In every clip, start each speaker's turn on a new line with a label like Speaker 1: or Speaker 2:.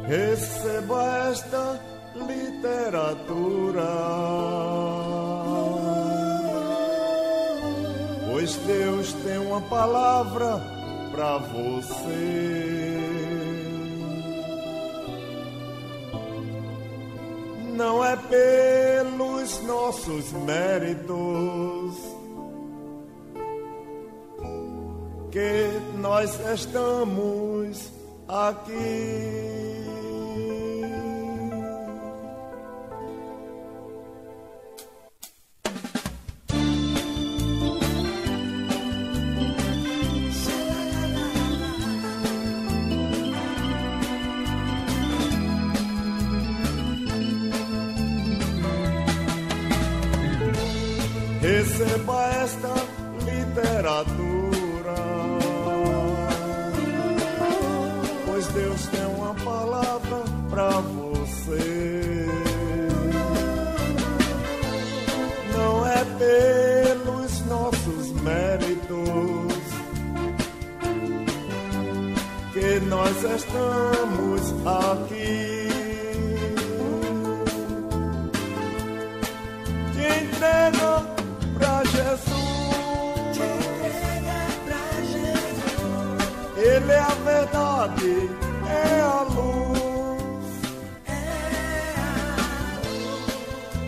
Speaker 1: Receba esta literatura, pois Deus tem uma palavra para você. Não é pelos nossos méritos que nós estamos aqui. Receba esta literatura, pois Deus tem uma palavra para você. Não é pelos nossos méritos que nós estamos aqui. Te entrega pra Jesus,
Speaker 2: te entrega pra Jesus.
Speaker 1: Ele é a verdade, é a luz,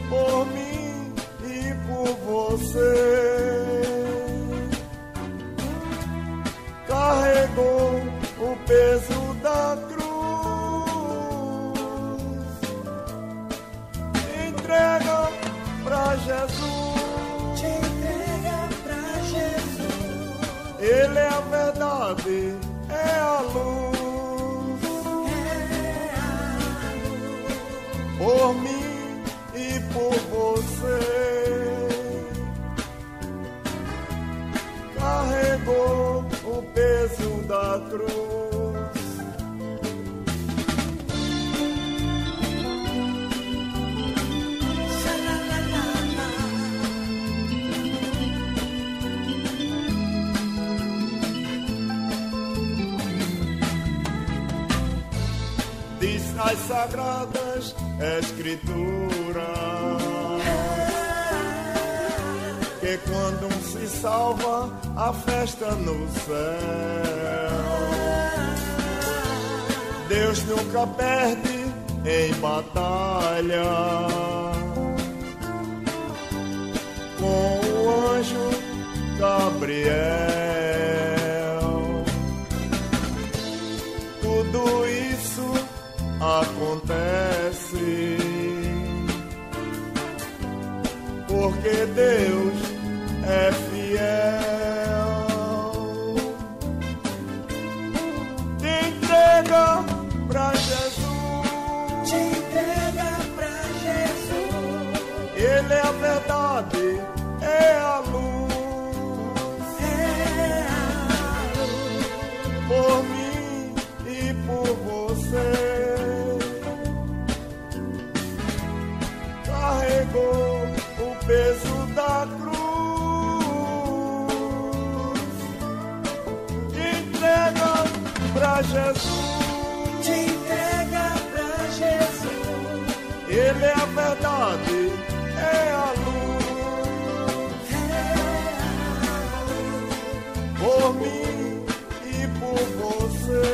Speaker 1: por mim e por você. Carregou o peso da cruz, entrega pra Jesus. Ele é a verdade, é a luz, por mim e por você. Carregou o peso da cruz. As sagradas escrituras que quando um se salva, a festa no céu. Deus nunca perde em batalha com o anjo Gabriel. Tudo isso acontece porque Deus é fiel. Te entrega pra Jesus,
Speaker 2: te entrega pra Jesus.
Speaker 1: Ele é a verdade, é a luz, por mim e por você. Carregou o peso da cruz, te entrega pra Jesus,
Speaker 2: te entrega pra Jesus.
Speaker 1: Ele é a verdade, é a luz, por mim e por você.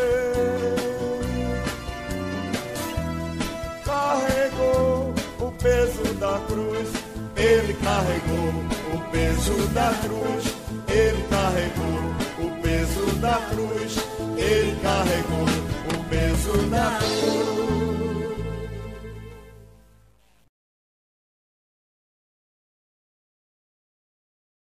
Speaker 1: Carregou o peso da cruz, Ele carregou o peso da cruz, Ele carregou o peso da cruz, Ele carregou o peso da cruz.